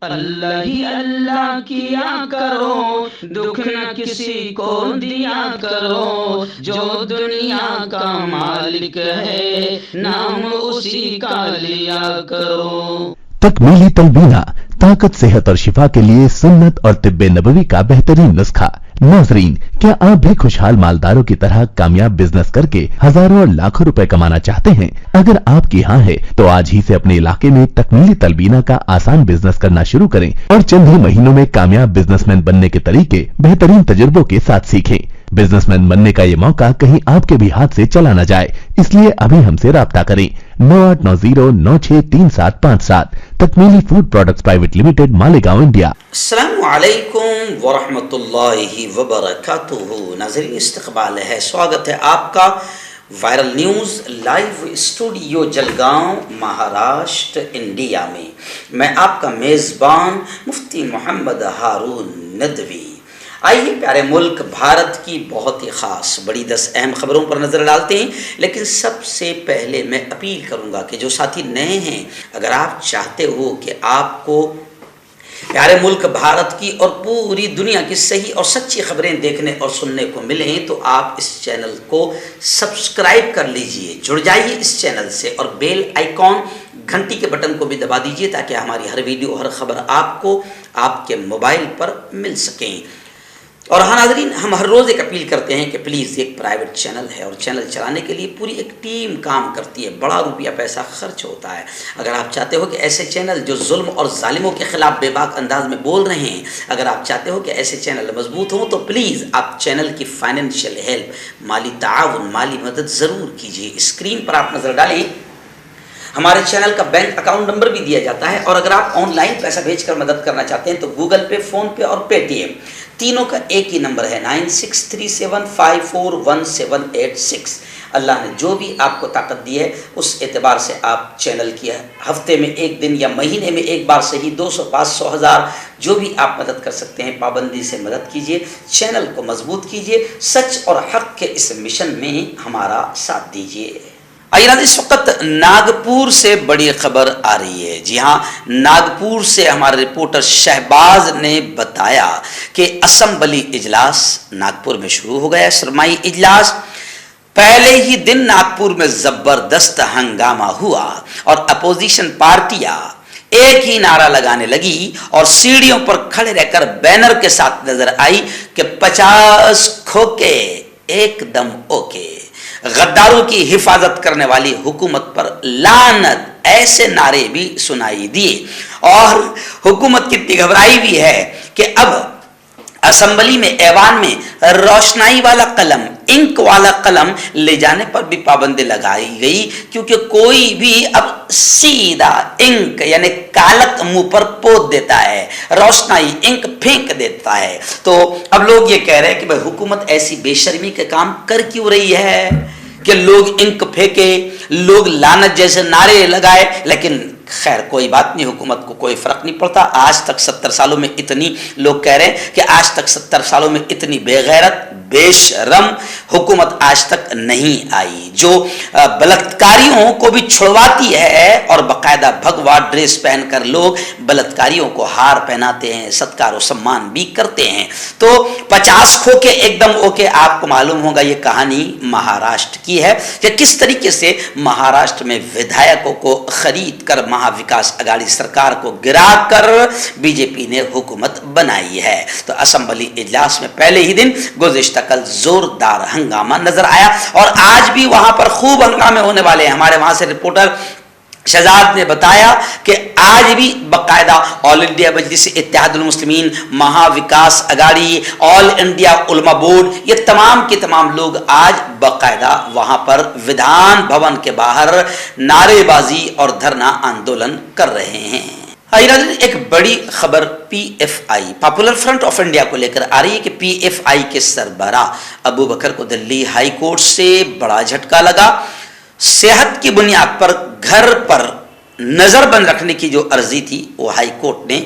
اللہ ہی اللہ کیا کرو، دکھ نہ کسی کو دیا کرو، جو دنیا کا مالک ہے نام اسی کا لیا کرو۔ تکمیلی تلبینہ طاقت، صحت اور شفا کے لیے سنت اور طب نبوی کا بہترین نسخہ۔ ناظرین، کیا آپ بھی خوشحال مالداروں کی طرح کامیاب بزنس کر کے ہزاروں اور لاکھوں روپے کمانا چاہتے ہیں؟ اگر آپ کی ہاں ہے تو آج ہی سے اپنے علاقے میں تکمیلی تلبینہ کا آسان بزنس کرنا شروع کریں اور چند ہی مہینوں میں کامیاب بزنس مین بننے کے طریقے بہترین تجربوں کے ساتھ سیکھیں۔ بزنس مین بننے کا یہ موقع کہیں آپ کے بھی ہاتھ سے چلا نہ جائے، اس لیے ابھی ہم سے رابطہ کریں۔ 9890963757 Takmili food products private limited, Malegaon, India. السلام علیکم ورحمۃ اللہ وبرکاتہ۔ ناظرین، استقبال ہے، سواگت ہے آپ کا viral news live studio Jalgaon, Maharashtra, India میں۔ میں آپ کا میزبان مفتی محمد ہارون ندوی۔ آئیے پیارے ملک بھارت کی بہت ہی خاص بڑی 10 اہم خبروں پر نظر ڈالتے ہیں، لیکن سب سے پہلے میں اپیل کروں گا کہ جو ساتھی نئے ہیں، اگر آپ چاہتے ہو کہ آپ کو پیارے ملک بھارت کی اور پوری دنیا کی صحیح اور سچی خبریں دیکھنے اور سننے کو ملیں، تو آپ اس چینل کو سبسکرائب کر لیجئے، جڑ جائیے اس چینل سے، اور بیل آئیکن گھنٹی کے بٹن کو بھی دبا دیجئے تاکہ ہماری ہر ویڈیو، ہر خبر آپ کو آپ کے موبائل پر مل سکیں۔ اور ہاں ناظرین، ہم ہر روز ایک اپیل کرتے ہیں کہ پلیز، ایک پرائیویٹ چینل ہے اور چینل چلانے کے لیے پوری ایک ٹیم کام کرتی ہے، بڑا روپیہ پیسہ خرچ ہوتا ہے۔ اگر آپ چاہتے ہو کہ ایسے چینل جو ظلم اور ظالموں کے خلاف بے باک انداز میں بول رہے ہیں، اگر آپ چاہتے ہو کہ ایسے چینل مضبوط ہوں، تو پلیز آپ چینل کی فائنینشیل ہیلپ، مالی تعاون، مالی مدد ضرور کیجیے۔ اسکرین پر آپ نظر ڈالیں، ہمارے چینل کا بینک اکاؤنٹ نمبر بھی دیا جاتا ہے، اور اگر آپ آن لائن پیسہ بھیج کر مدد کرنا چاہتے ہیں تو گوگل پے، فون پے اور پے ٹی ایم تینوں کا ایک ہی نمبر ہے، 9637541786۔ اللہ نے جو بھی آپ کو طاقت دی ہے، اس اعتبار سے آپ چینل کی ہفتے میں ایک دن یا مہینے میں ایک بار سے ہی 200، 500، 1000 جو بھی آپ مدد کر سکتے ہیں، پابندی سے مدد کیجیے، چینل کو مضبوط کیجیے، سچ اور حق کے اس مشن میں ہمارا ساتھ دیجیے۔ آئیے اس وقت ناگپور سے بڑی خبر آ رہی ہے۔ جی ہاں، ناگپور سے ہمارے رپورٹر شہباز نے بتایا کہ اسمبلی اجلاس ناگپور میں شروع ہو گیا، سرمائی اجلاس۔ پہلے ہی دن ناگپور میں زبردست ہنگامہ ہوا اور اپوزیشن پارٹیاں ایک ہی نعرہ لگانے لگی اور سیڑھیوں پر کھڑے رہ کر بینر کے ساتھ نظر آئی کہ 50 کھوکے ایک دم اوکے، غداروں کی حفاظت کرنے والی حکومت پر لعنت، ایسے نعرے بھی سنائی دیے۔ اور حکومت کتنی گھبرائی بھی ہے کہ اب اسمبلی میں، ایوان میں روشنائی والا قلم، انک والا قلم لے جانے پر بھی پابندی لگائی گئی، کیونکہ کوئی بھی اب سیدھا انک یعنی کالک منہ پر پوت دیتا ہے، روشنائی انک پھینک دیتا ہے۔ تو اب لوگ یہ کہہ رہے ہیں کہ بھئی حکومت ایسی بے شرمی کے کام کر کیوں رہی ہے کہ لوگ انک پھینکے، لوگ لعنت جیسے نعرے لگائے، لیکن خیر کوئی بات نہیں، حکومت کو کوئی فرق نہیں پڑتا۔ آج تک 70 سالوں میں اتنی، لوگ کہہ رہے ہیں کہ آج تک 70 سالوں میں اتنی بے غیرت، بے شرم حکومت آج تک نہیں آئی، جو بلاتکاریوں کو بھی چھڑواتی ہے، اور باقاعدہ بھگوا ڈریس پہن کر لوگ بلاتکاریوں کو ہار پہناتے ہیں، ستکار و سمان بھی کرتے ہیں۔ تو 50 کھوکے ایک دم اوکے، آپ کو معلوم ہوگا یہ کہانی مہاراشٹر کی ہے کہ کس طریقے سے مہاراشٹر میں ودھایکوں کو خرید کر مہا وکاس اگاڑی سرکار کو گرا کر بی جے پی نے حکومت بنائی ہے۔ تو اسمبلی اجلاس میں پہلے ہی دن گزشتہ کل زوردار ہنگامہ نظر آیا، اور آج بھی وہاں پر خوب ہنگامے ہونے والے ہیں۔ ہمارے وہاں سے رپورٹر شہزاد نے بتایا کہ آج بھی باقاعدہ آل انڈیا مجلس اتحاد المسلمین، مہا وکاس اگاڑی، آل انڈیا علماء بورڈ، یہ تمام کے تمام لوگ آج باقاعدہ وہاں پر ودھان بھون کے باہر نعرے بازی اور دھرنا آندولن کر رہے ہیں۔ ایک بڑی خبر P F I, popular front of India کو لے کر آ رہی ہے کہ پی ایف آئی کے سربراہ ابو بکر کو دلی ہائی کورٹ سے بڑا جھٹکا لگا۔ صحت کی بنیاد پر گھر پر نظر بند رکھنے کی جو عرضی تھی وہ ہائی کورٹ نے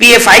PFI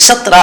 17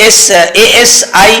ASI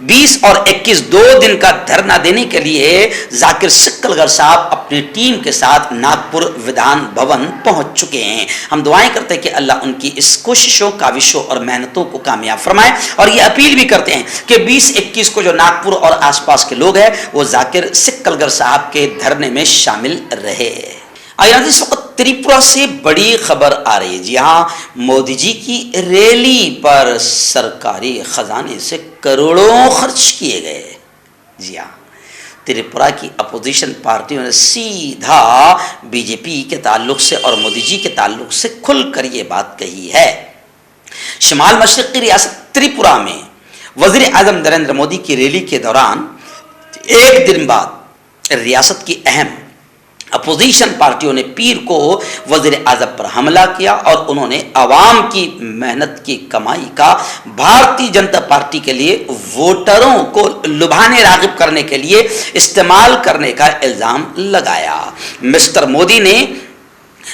20 اور 21 2 دن کا دھرنا دینے کے لیے ذاکر سکلگر صاحب اپنی ٹیم کے ساتھ ناگپور ودھان بھون پہنچ چکے ہیں. ہم دعائیں کرتے ہیں کہ اللہ ان کی اس کوششوں کاوشوں اور محنتوں کو کامیاب فرمائے اور یہ اپیل بھی کرتے ہیں کہ 20-21 کو جو ناگپور اور آس پاس کے لوگ ہیں وہ ذاکر سکلگر صاحب کے دھرنے میں شامل رہے. اس وقت تریپورہ سے بڑی خبر آ رہی ہے. جی ہاں، مودی جی کی ریلی پر سرکاری خزانے سے کروڑوں خرچ کیے گئے. جی ہاں، تریپورہ کی اپوزیشن پارٹیوں نے سیدھا بی جے پی کے تعلق سے اور مودی جی کے تعلق سے کھل کر یہ بات کہی ہے. شمال مشرقی ریاست تریپورہ میں وزیر اعظم نریندر مودی کی ریلی کے دوران ایک دن بعد ریاست کی اہم اپوزیشن پارٹیوں نے پیر کو وزیر اعظم پر حملہ کیا اور انہوں نے عوام کی محنت کی کمائی کا بھارتی جنتا پارٹی کے لیے ووٹروں کو لبھانے راغب کرنے کے لیے استعمال کرنے کا الزام لگایا. مسٹر مودی نے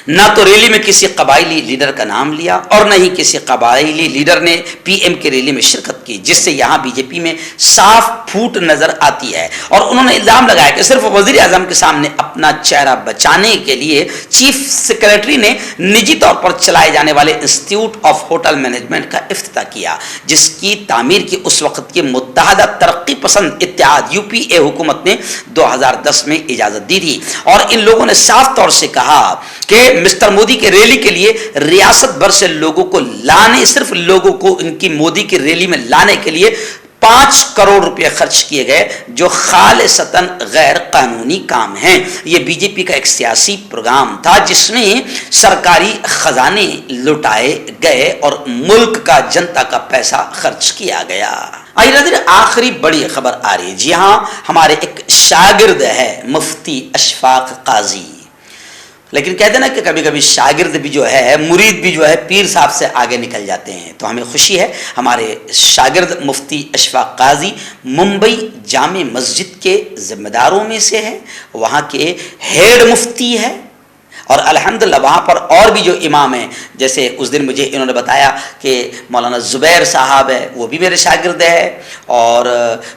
نہ تو ریلی میں کسی قبائلی لیڈر کا نام لیا اور نہ ہی کسی قبائلی لیڈر نے پی ایم کی ریلی میں شرکت کی، جس سے یہاں بی جے پی میں صاف پھوٹ نظر آتی ہے. اور انہوں نے الزام لگایا کہ صرف وزیر اعظم کے سامنے اپنا چہرہ بچانے کے لیے چیف سیکریٹری نے نجی طور پر چلائے جانے والے انسٹیٹیوٹ آف ہوٹل مینجمنٹ کا افتتاح کیا، جس کی تعمیر کی اس وقت کی متحدہ ترقی پسند اتحاد UPA حکومت نے 2010 میں اجازت دی تھی. اور ان لوگوں نے صاف طور سے کہا کہ مسٹر مودی کے ریلی کے لیے ریاست بھر سے لوگوں کو لانے، صرف لوگوں کو ان کی مودی کی ریلی میں لانے کے لیے 5 کروڑ روپے خرچ کیے گئے، جو خالصتاً غیر قانونی کام ہیں. یہ بی جے پی کا ایک سیاسی پروگرام تھا جس میں سرکاری خزانے لٹائے گئے اور ملک کا جنتا کا پیسہ خرچ کیا گیا. آئیے آخری بڑی خبر آ رہی ہے. جی ہاں، ہمارے ایک شاگرد ہے مفتی اشفاق قاضی، لیکن کہتے ہیں نا کہ کبھی کبھی شاگرد بھی جو ہے، مرید بھی جو ہے، پیر صاحب سے آگے نکل جاتے ہیں. تو ہمیں خوشی ہے، ہمارے شاگرد مفتی اشفاق قاضی ممبئی جامع مسجد کے ذمہ داروں میں سے ہے، وہاں کے ہیڈ مفتی ہے. اور الحمدللہ وہاں پر اور بھی جو امام ہیں، جیسے اس دن مجھے انہوں نے بتایا کہ مولانا زبیر صاحب ہے، وہ بھی میرے شاگرد ہے، اور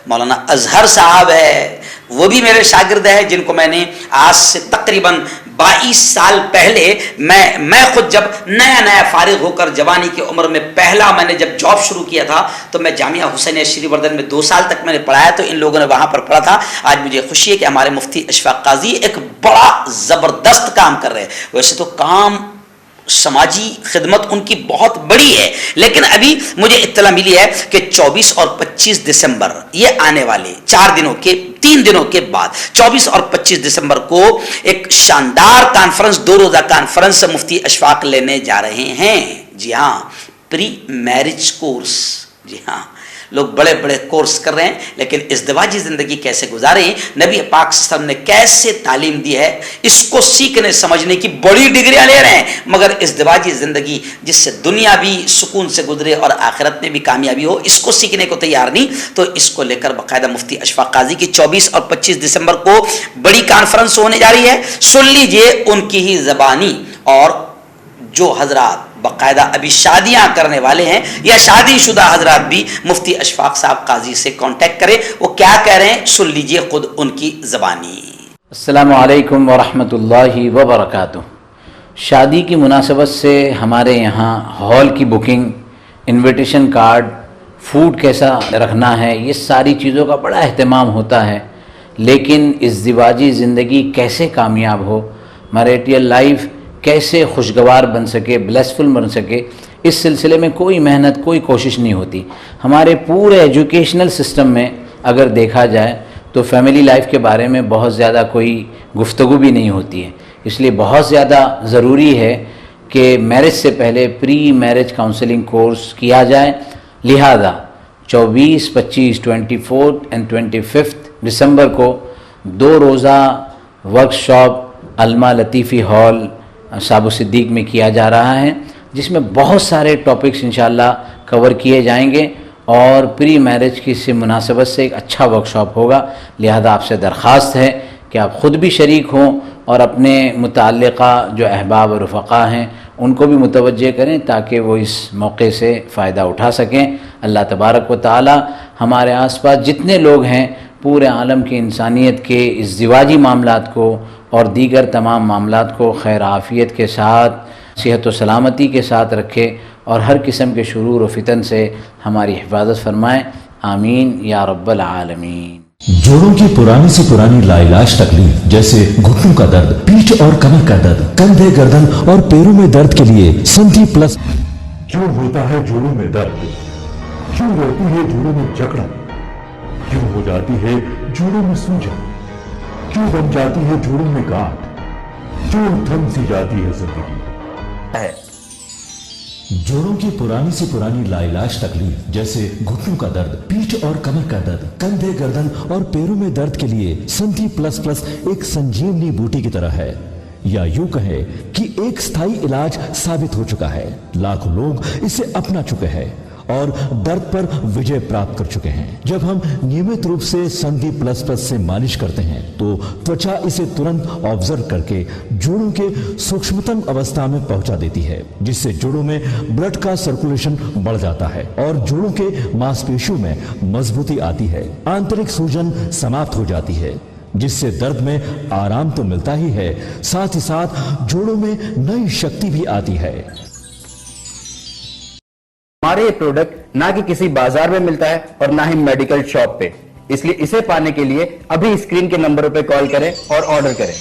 مولانا اظہر صاحب ہے، وہ بھی میرے شاگرد ہے، جن کو میں نے آج سے تقریباً 22 سال پہلے میں خود جب نیا فارغ ہو کر جوانی کی عمر میں پہلا میں نے جب جاب شروع کیا تھا تو میں جامعہ حسینیہ شری وردھن میں 2 سال تک میں نے پڑھایا، تو ان لوگوں نے وہاں پر پڑھا تھا. آج مجھے خوشی ہے کہ ہمارے مفتی اشفاق قاضی ایک بڑا زبردست کام کر رہے ہیں. ویسے تو کام سماجی خدمت ان کی بہت بڑی ہے، لیکن ابھی مجھے اطلاع ملی ہے کہ 24 اور 25 دسمبر یہ آنے والے 3 دنوں کے بعد 24 اور 25 دسمبر کو ایک شاندار کانفرنس، 2 روزہ کانفرنس مفتی اشفاق لینے جا رہے ہیں. جی ہاں، پری میرج کورس. جی ہاں، لوگ بڑے بڑے کورس کر رہے ہیں، لیکن ازدواجی زندگی کیسے گزاریں، نبی پاک صلی اللہ علیہ وسلم نے کیسے تعلیم دی ہے، اس کو سیکھنے سمجھنے کی بڑی ڈگریاں لے رہے ہیں، مگر ازدواجی زندگی جس سے دنیا بھی سکون سے گزرے اور آخرت میں بھی کامیابی ہو، اس کو سیکھنے کو تیار نہیں. تو اس کو لے کر باقاعدہ مفتی اشفاق قاضی کی 24 اور 25 دسمبر کو بڑی کانفرنس ہونے جا رہی ہے. سن لیجئے ان کی ہی زبانی. اور جو حضرات باقاعدہ ابھی شادیاں کرنے والے ہیں یا شادی شدہ حضرات بھی مفتی اشفاق صاحب قاضی سے کانٹیکٹ کریں. وہ کیا کہہ رہے ہیں سن لیجئے خود ان کی زبانی. السلام علیکم ورحمۃ اللہ وبرکاتہ. شادی کی مناسبت سے ہمارے یہاں ہال کی بکنگ، انویٹیشن کارڈ، فوڈ کیسا رکھنا ہے، یہ ساری چیزوں کا بڑا اہتمام ہوتا ہے. لیکن ازدواجی زندگی کیسے کامیاب ہو، میریٹل لائف کیسے خوشگوار بن سکے، بلیسفل بن سکے، اس سلسلے میں کوئی محنت، کوئی کوشش نہیں ہوتی. ہمارے پورے ایجوکیشنل سسٹم میں اگر دیکھا جائے تو فیملی لائف کے بارے میں بہت زیادہ کوئی گفتگو بھی نہیں ہوتی ہے. اس لیے بہت زیادہ ضروری ہے کہ میرج سے پہلے پری میرج کاؤنسلنگ کورس کیا جائے. لہذا 24، 25، 24 اینڈ 25 دسمبر کو 2 روزہ ورکشاپ علمہ لطیفی ہال صابو صدیق میں کیا جا رہا ہے، جس میں بہت سارے ٹاپکس انشاءاللہ کور کیے جائیں گے اور پری میرج کی سے مناسبت سے ایک اچھا ورکشاپ ہوگا. لہذا آپ سے درخواست ہے کہ آپ خود بھی شریک ہوں اور اپنے متعلقہ جو احباب و رفقا ہیں ان کو بھی متوجہ کریں تاکہ وہ اس موقع سے فائدہ اٹھا سکیں۔ اللہ تبارک و تعالی ہمارے آس پاس جتنے لوگ ہیں پورے عالم کی انسانیت کے ازدواجی معاملات کو اور دیگر تمام معاملات کو خیر عافیت کے ساتھ، صحت و سلامتی کے ساتھ رکھے اور ہر قسم کے شرور و فتن سے ہماری حفاظت فرمائیں، آمین یا رب العالمین۔ جوڑوں کی پرانی سے پرانی لا علاج تکلیف جیسے گھٹنوں کا درد، پیٹھ اور کمر کا درد، کندھے، گردن اور پیروں میں درد کے لیے سندھی پلس۔ کیوں ہوتا ہے جوڑوں میں درد؟ کیوں رہتی ہے جوڑوں میں جکڑن؟ کیوں ہو جاتی ہے جوڑوں میں سوجن؟ کیوں بن جاتی ہے جوڑوں میں گاٹھ؟ کیوں تھم سی جاتی ہے زندگی؟ جوڑوں کی پرانی سے پرانی لا علاج تکلیف جیسے گھٹنوں کا درد، پیٹھ اور کمر کا درد، کندھے، گردن اور پیروں میں درد کے لیے سندھی پلس پلس ایک سنجیونی بوٹی کی طرح ہے، یا یوں کہے کہ ایک ستھائی علاج ثابت ہو چکا ہے۔ لاکھوں لوگ اسے اپنا چکے ہیں اور درد پر وجے پراپت کر چکے ہیں۔ جب ہم نیمت روپ سے سندھی پلس پلس سے مالش کرتے ہیں تو توچا اسے ترنت آبزرو کر کے جوڑوں کے سوکشمتم اوستھا میں پہنچا دیتی ہے، جس سے جوڑوں میں بلڈ کا سرکولیشن بڑھ جاتا ہے اور جوڑوں کے ماس پیشیوں میں مضبوطی آتی ہے، آنترک سوجن سماپت ہو جاتی ہے، جس سے درد میں آرام تو ملتا ہی ہے، ساتھ ہی ساتھ جوڑوں میں نئی شکتی بھی آتی ہے۔ ہمارے یہ پروڈکٹ نہ کہ کسی بازار میں ملتا ہے اور نہ ہی میڈیکل شاپ پہ، اس لیے اسے پانے کے لیے ابھی اسکرین کے نمبروں پہ کال کریں اور آرڈر کریں۔